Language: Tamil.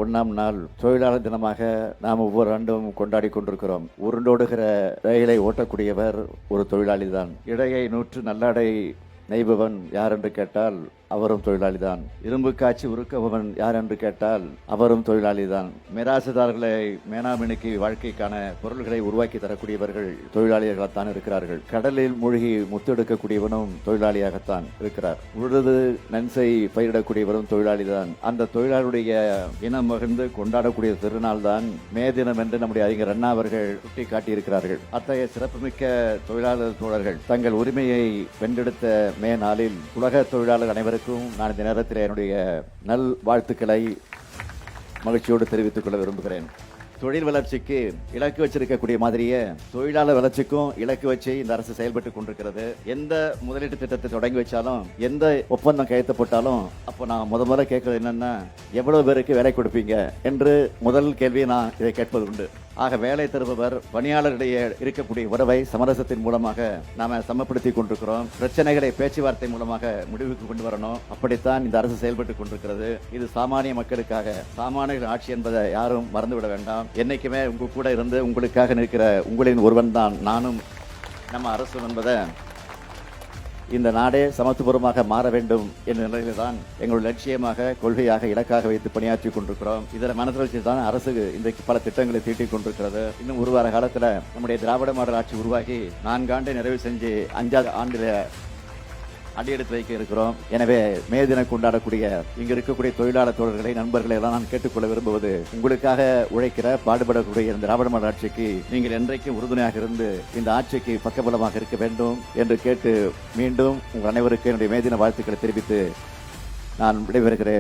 1ஆம் நாள் தொழிலாளர் தினமாக நாம் ஒவ்வொரு ஆண்டும் கொண்டாடி கொண்டிருக்கிறோம். உருண்டோடுகிற ரயிலை ஓட்டக்கூடியவர் ஒரு தொழிலாளி தான். இடையை நூற்று நல்லாடை நெய்பவன் யார் என்று கேட்டால் அவரும் தொழிலாளிதான். இரும்பு காய்ச்சி உருக்கபவன் யார் என்று கேட்டால் அவரும் தொழிலாளிதான். மிராசுதார்களை மேனாமினுக்கு வாழ்க்கைக்கான பொருள்களை உருவாக்கி தரக்கூடியவர்கள் தொழிலாளியாகத்தான் இருக்கிறார்கள். கடலில் மூழ்கி முத்தெடுக்கக்கூடியவனும் தொழிலாளியாகத்தான் இருக்கிறார். உழுது நன்சை பயிரிடக்கூடியவரும் தொழிலாளிதான். அந்த தொழிலாளியுடைய இனம் மகிழ்ந்து கொண்டாடக்கூடிய திருநாள் தான் மே தினம் என்று நம்முடைய அறிஞர் அண்ணா அவர்கள் சுட்டி காட்டியிருக்கிறார்கள். அத்தகைய சிறப்புமிக்க தொழிலாளர் தோழர்கள் தங்கள் உரிமையை வென்றெடுத்த மே நாளில் உலக தொழிலாளர் அனைவருக்கும் நான் இந்த நேரத்தில் என்னுடைய நல் வாழ்த்துக்களை மகிழ்ச்சியோடு தெரிவித்துக் கொள்ள விரும்புகிறேன். தொழில் வளர்ச்சிக்கு இலக்கு வச்சிருக்கக்கூடிய மாதிரியே தொழிலாளர் வளர்ச்சிக்கும் இலக்கு வச்சு இந்த அரசு செயல்பட்டு கொண்டிருக்கிறது. எந்த முதலீட்டு திட்டத்தை தொடங்கி வச்சாலும், எந்த ஒப்பந்தம் கையெழுத்து போட்டாலும், அப்போ நான் முதல்ல கேட்கறது என்னன்னா, எவ்வளவு பேருக்கு வேலை கொடுப்பீங்க என்று முதல் கேள்வியை நான் இதை கேட்பது உண்டு. ஆக வேலை தருபவர் பணியாளரிடையே இருக்கக்கூடிய உறவை சமரசத்தின் மூலமாக நாம சமப்படுத்தி கொண்டிருக்கிறோம். பிரச்சனைகளை பேச்சுவார்த்தை மூலமாக முடிவுக்கு கொண்டு வரணும். அப்படித்தான் இந்த அரசு செயல்பட்டு கொண்டிருக்கிறது. இது சாமானிய மக்களுக்காக, சாமானிய ஆட்சி என்பதை யாரும் மறந்துவிட வேண்டாம். என்னைக்குமே உங்க கூட இருந்து உங்களுக்காக நிற்கிற உங்களின் ஒருவன் தான் நானும் நம்ம அரசு என்பதை இந்த நாடே சமத்துவபூர்வமாக மாற வேண்டும் என்ற நிலையில் தான் எங்களுடைய லட்சியமாக, கொள்கையாக, இலக்காக வைத்து பணியாற்றி கொண்டிருக்கிறோம். இதில் மனதில் வச்சு தான் அரசு இன்றைக்கு பல திட்டங்களை தீட்டிக் கொண்டிருக்கிறது. இன்னும் ஒரு வார காலத்தில் நம்முடைய திராவிட மாடல் ஆட்சி உருவாகி 4 ஆண்டு நிறைவு செஞ்சு 5ஆவது ஆண்டில் அடியெடுத்து வைக்க இருக்கிறோம். எனவே மே தினம் கொண்டாடக்கூடிய இங்கு இருக்கக்கூடிய தொழிலாளர் தோழர்களை, நண்பர்களை எல்லாம் நான் கேட்டுக்கொள்ள விரும்புவது, உங்களுக்காக உழைக்கிற பாடுபடக்கூடிய இந்த திராவிட மாடல் ஆட்சிக்கு நீங்கள் என்றைக்கும் உறுதுணையாக இருந்து இந்த ஆட்சிக்கு பக்கபலமாக இருக்க வேண்டும் என்று கேட்டு மீண்டும் உங்கள் அனைவருக்கும் என்னுடைய மே தின வாழ்த்துக்களை தெரிவித்து நான் விடைபெறுகிறேன்.